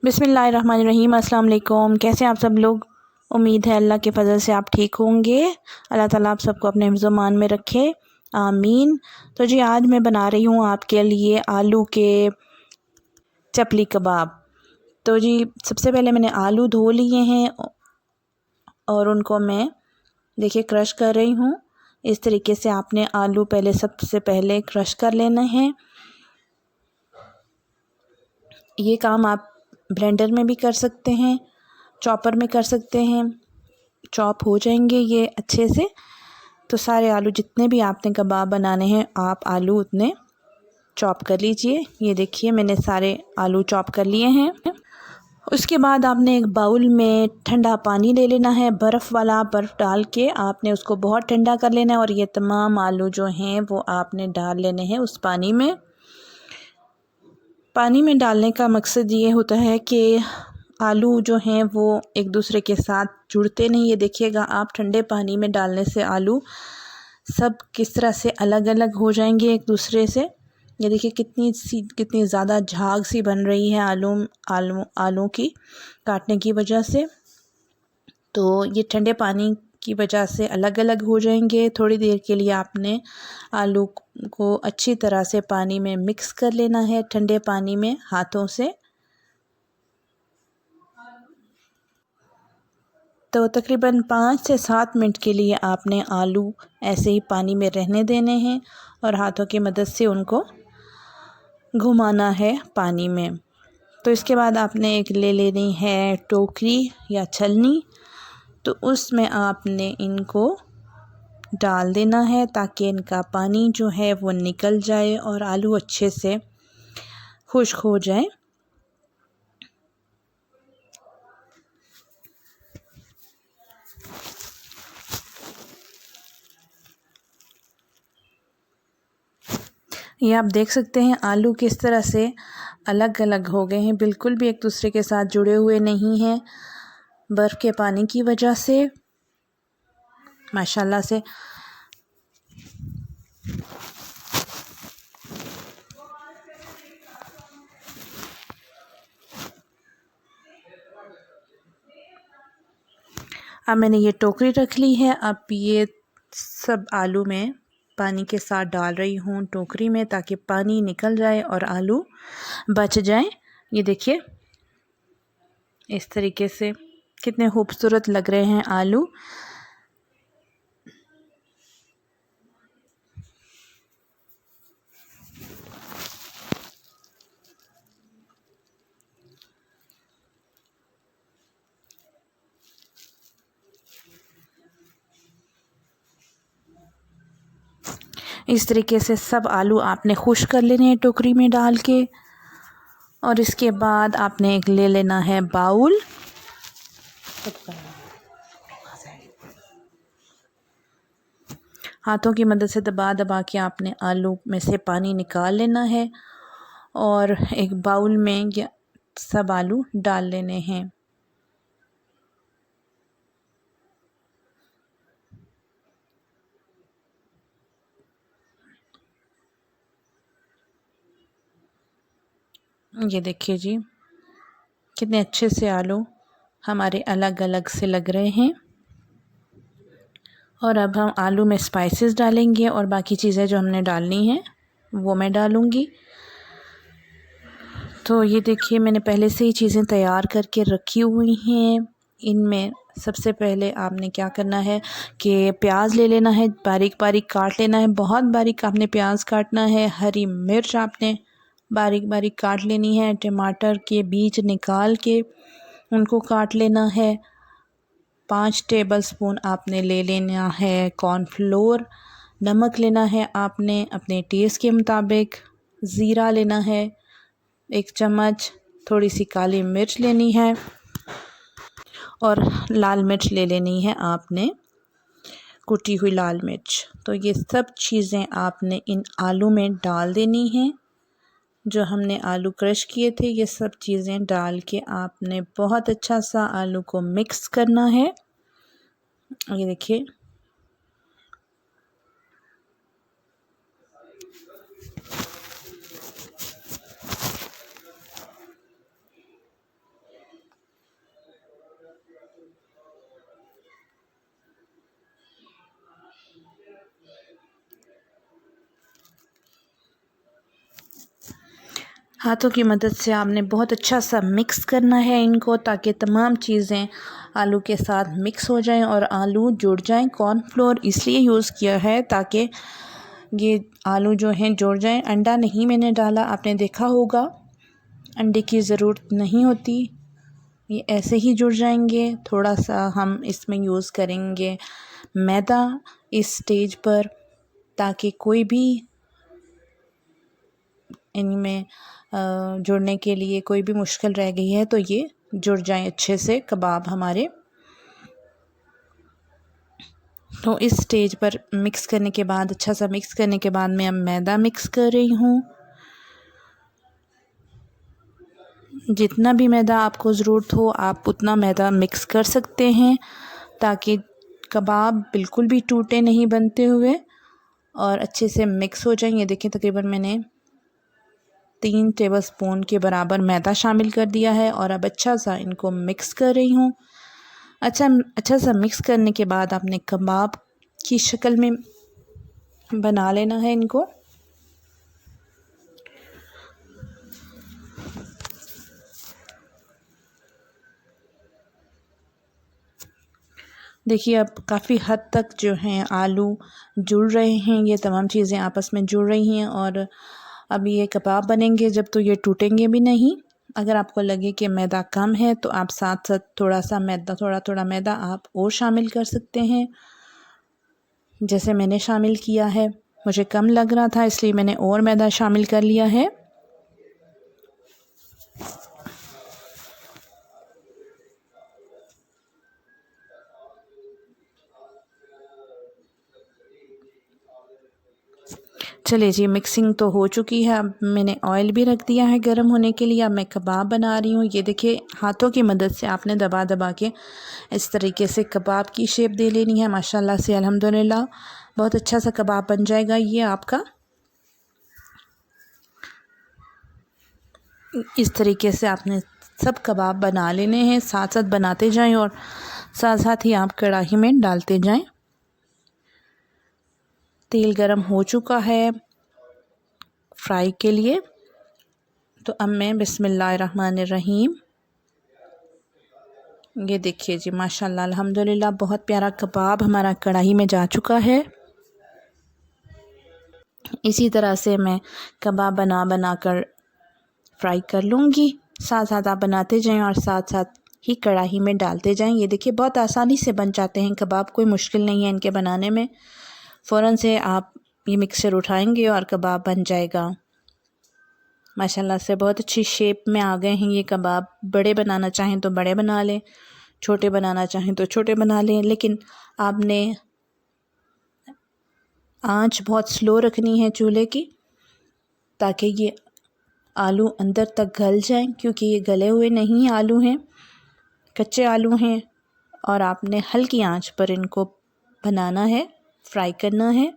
बिस्मिल्लाहिर्रहमानिर्रहीम। अस्सलाम वालेकुम। कैसे हैं आप सब लोग? उम्मीद है अल्लाह के फ़ज़ल से आप ठीक होंगे। अल्लाह ताला आप सबको अपने हिफ्ज़-ओ-मान में रखे, आमीन। तो जी आज मैं बना रही हूँ आपके लिए आलू के चपली कबाब। तो जी सबसे पहले मैंने आलू धो लिए हैं और उनको मैं देखिए क्रश कर रही हूँ। इस तरीके से आपने आलू सबसे पहले क्रश कर लेना है। ये काम आप ब्लेंडर में भी कर सकते हैं, चॉपर में कर सकते हैं। चॉप हो जाएंगे ये अच्छे से। तो सारे आलू जितने भी आपने कबाब बनाने हैं आप आलू उतने चॉप कर लीजिए। ये देखिए मैंने सारे आलू चॉप कर लिए हैं। उसके बाद आपने एक बाउल में ठंडा पानी ले लेना है, बर्फ़ वाला। बर्फ़ डाल के आपने उसको बहुत ठंडा कर लेना है और ये तमाम आलू जो हैं वो आपने डाल लेने हैं उस पानी में। पानी में डालने का मकसद ये होता है कि आलू जो हैं वो एक दूसरे के साथ जुड़ते नहीं। ये देखिएगा आप ठंडे पानी में डालने से आलू सब किस तरह से अलग अलग हो जाएंगे एक दूसरे से। ये देखिए कितनी ज़्यादा झाग सी बन रही है आलू की काटने की वजह से। तो ये ठंडे पानी की वजह से अलग अलग हो जाएंगे। थोड़ी देर के लिए आपने आलू को अच्छी तरह से पानी में मिक्स कर लेना है, ठंडे पानी में हाथों से। तो तकरीबन 5 से 7 मिनट के लिए आपने आलू ऐसे ही पानी में रहने देने हैं और हाथों की मदद से उनको घुमाना है पानी में। तो इसके बाद आपने एक ले लेनी है टोकरी या छलनी। तो उसमें आपने इनको डाल देना है ताकि इनका पानी जो है वो निकल जाए और आलू अच्छे से खुश्क हो जाए। ये आप देख सकते हैं आलू किस तरह से अलग अलग हो गए हैं, बिल्कुल भी एक दूसरे के साथ जुड़े हुए नहीं हैं बर्फ़ के पानी की वजह से, माशाल्लाह से। अब मैंने ये टोकरी रख ली है। अब ये सब आलू मैं पानी के साथ डाल रही हूँ टोकरी में ताकि पानी निकल जाए और आलू बच जाए। ये देखिए इस तरीके से कितने खूबसूरत लग रहे हैं आलू। इस तरीके से सब आलू आपने खुश कर लेने हैं टोकरी में डाल के। और इसके बाद आपने एक ले लेना है बाउल। हाथों की मदद से दबा दबा के आपने आलू में से पानी निकाल लेना है और एक बाउल में सब आलू डाल लेने हैं। ये देखिए जी कितने अच्छे से आलू हमारे अलग अलग से लग रहे हैं। और अब हम आलू में स्पाइसेस डालेंगे और बाकी चीज़ें जो हमने डालनी हैं वो मैं डालूँगी। तो ये देखिए मैंने पहले से ही चीज़ें तैयार करके रखी हुई हैं। इनमें सबसे पहले आपने क्या करना है कि प्याज ले लेना है, बारीक बारीक काट लेना है। बहुत बारीक आपने प्याज काटना है। हरी मिर्च आपने बारीक बारीक काट लेनी है। टमाटर के बीज निकाल के उनको काट लेना है। 5 टेबलस्पून आपने ले लेना है कॉर्नफ्लोर। नमक लेना है आपने अपने टेस्ट के मुताबिक। ज़ीरा लेना है 1 चम्मच। थोड़ी सी काली मिर्च लेनी है और लाल मिर्च ले लेनी है आपने, कुटी हुई लाल मिर्च। तो ये सब चीज़ें आपने इन आलू में डाल देनी हैं। जो हमने आलू क्रश किए थे ये सब चीज़ें डाल के आपने बहुत अच्छा सा आलू को मिक्स करना है। ये देखिए हाथों की मदद से आपने बहुत अच्छा सा मिक्स करना है इनको, ताकि तमाम चीज़ें आलू के साथ मिक्स हो जाएं और आलू जुड़ जाएं। कॉर्नफ्लोर इसलिए यूज़ किया है ताकि ये आलू जो हैं जुड़ जाएं। अंडा नहीं मैंने डाला, आपने देखा होगा अंडे की ज़रूरत नहीं होती, ये ऐसे ही जुड़ जाएंगे। थोड़ा सा हम इसमें यूज़ करेंगे मैदा इस स्टेज पर, ताकि कोई भी इनमें जुड़ने के लिए कोई भी मुश्किल रह गई है तो ये जुड़ जाएं अच्छे से कबाब हमारे। तो इस स्टेज पर मिक्स करने के बाद, अच्छा सा मिक्स करने के बाद मैं अब मैदा मिक्स कर रही हूँ। जितना भी मैदा आपको ज़रूरत हो आप उतना मैदा मिक्स कर सकते हैं, ताकि कबाब बिल्कुल भी टूटे नहीं बनते हुए और अच्छे से मिक्स हो जाएं। ये देखिए तकरीबन मैंने 3 टेबलस्पून के बराबर मैदा शामिल कर दिया है और अब अच्छा सा इनको मिक्स कर रही हूँ। अच्छा सा मिक्स करने के बाद आपने कबाब की शक्ल में बना लेना है इनको। देखिए अब काफ़ी हद तक जो हैं आलू जुड़ रहे हैं, ये तमाम चीज़ें आपस में जुड़ रही हैं और अब ये कबाब बनेंगे जब तो ये टूटेंगे भी नहीं। अगर आपको लगे कि मैदा कम है तो आप साथ साथ थोड़ा थोड़ा मैदा आप और शामिल कर सकते हैं, जैसे मैंने शामिल किया है। मुझे कम लग रहा था इसलिए मैंने और मैदा शामिल कर लिया है। चलिए जी, मिक्सिंग तो हो चुकी है। अब मैंने ऑयल भी रख दिया है गर्म होने के लिए। अब मैं कबाब बना रही हूँ। ये देखिए हाथों की मदद से आपने दबा दबा के इस तरीके से कबाब की शेप दे लेनी है। माशाल्लाह से अल्हम्दुलिल्लाह बहुत अच्छा सा कबाब बन जाएगा ये आपका। इस तरीके से आपने सब कबाब बना लेने हैं, साथ साथ बनाते जाएं और साथ साथ ही आप कढ़ाई में डालते जाएं। तेल गरम हो चुका है फ्राई के लिए, तो अब मैं बिस्मिल्लाहिर्रहमानिर्रहीम, ये देखिए जी माशाल्लाह अल्हम्दुलिल्लाह बहुत प्यारा कबाब हमारा कढ़ाई में जा चुका है। इसी तरह से मैं कबाब बना कर फ्राई कर लूँगी। साथ साथ आप बनाते जाएं और साथ साथ ही कढ़ाई में डालते जाएं। ये देखिए बहुत आसानी से बन जाते हैं कबाब, कोई मुश्किल नहीं है इनके बनाने में। फ़ौरन से आप ये मिक्सचर उठाएंगे और कबाब बन जाएगा। माशाल्लाह से बहुत अच्छी शेप में आ गए हैं ये कबाब। बड़े बनाना चाहें तो बड़े बना लें, छोटे बनाना चाहें तो छोटे बना लें, लेकिन आपने आंच बहुत स्लो रखनी है चूल्हे की, ताकि ये आलू अंदर तक गल जाएं, क्योंकि ये गले हुए नहीं आलू हैं, कच्चे आलू हैं। और आपने हल्की आंच पर इनको बनाना है, फ्राई करना है।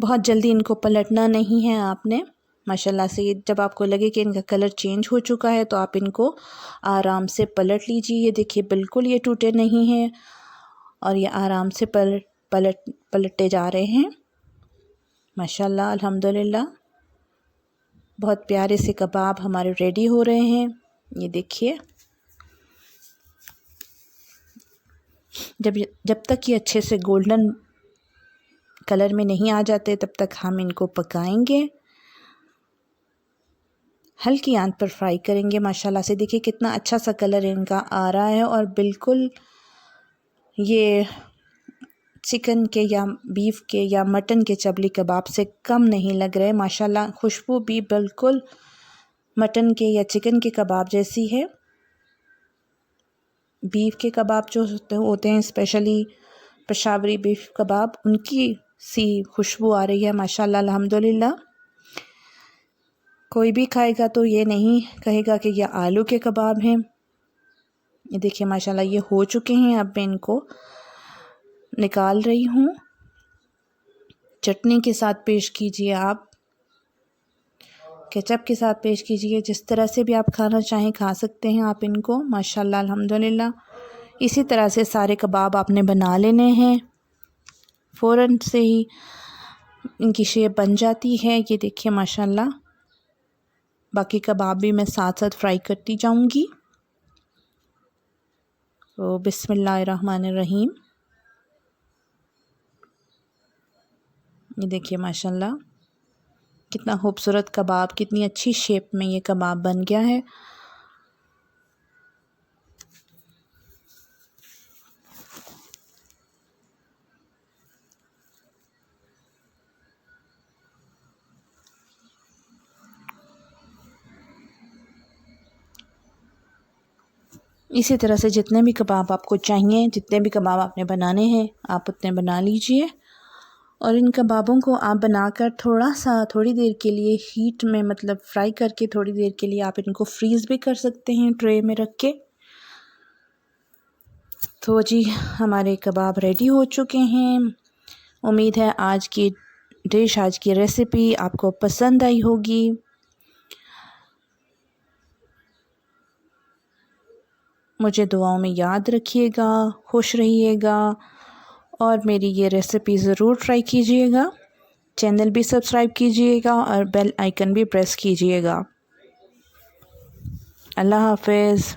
बहुत जल्दी इनको पलटना नहीं है आपने। माशाल्लाह से जब आपको लगे कि इनका कलर चेंज हो चुका है तो आप इनको आराम से पलट लीजिए। ये देखिए बिल्कुल ये टूटे नहीं हैं और ये आराम से पलटते जा रहे हैं। माशाल्लाह अल्हम्दुलिल्लाह बहुत प्यारे से कबाब हमारे रेडी हो रहे हैं। ये देखिए जब तक ये अच्छे से गोल्डन कलर में नहीं आ जाते तब तक हम इनको पकाएंगे, हल्की आंच पर फ्राई करेंगे। माशाल्लाह से देखिए कितना अच्छा सा कलर इनका आ रहा है और बिल्कुल ये चिकन के या बीफ के या मटन के चबली कबाब से कम नहीं लग रहे। माशाल्लाह खुशबू भी बिल्कुल मटन के या चिकन के कबाब जैसी है। बीफ के कबाब जो होते हैं स्पेशली पेशावरी बीफ कबाब, उनकी सी खुशबू आ रही है माशाल्लाह अल्हम्दुलिल्लाह। कोई भी खाएगा तो ये नहीं कहेगा कि ये आलू के कबाब हैं। ये देखिए माशाल्लाह ये हो चुके हैं। अब मैं इनको निकाल रही हूँ। चटनी के साथ पेश कीजिए, आप केचप के साथ पेश कीजिए, जिस तरह से भी आप खाना चाहें खा सकते हैं आप इनको। माशाल्लाह अल्हम्दुलिल्लाह इसी तरह से सारे कबाब आपने बना लेने हैं, फ़ौरन से ही इनकी शेप बन जाती है। ये देखिए माशाल्लाह बाकी कबाब भी मैं साथ साथ फ्राई करती जाऊंगी। तो बिस्मिल्लाहिर्रहमानिर्रहीम। ये देखिए माशाल्लाह कितना खूबसूरत कबाब, कितनी अच्छी शेप में ये कबाब बन गया है। इसी तरह से जितने भी कबाब आपको चाहिए, जितने भी कबाब आपने बनाने हैं, आप उतने बना लीजिए। और इन कबाबों को आप बनाकर थोड़ी देर के लिए हीट में मतलब फ्राई करके थोड़ी देर के लिए आप इनको फ्रीज़ भी कर सकते हैं ट्रे में रख के। तो जी हमारे कबाब रेडी हो चुके हैं। उम्मीद है आज की डिश, आज की रेसिपी आपको पसंद आई होगी। मुझे दुआओं में याद रखिएगा, खुश रहिएगा और मेरी ये रेसिपी ज़रूर ट्राई कीजिएगा। चैनल भी सब्सक्राइब कीजिएगा और बेल आइकन भी प्रेस कीजिएगा। अल्लाह हाफ़िज़।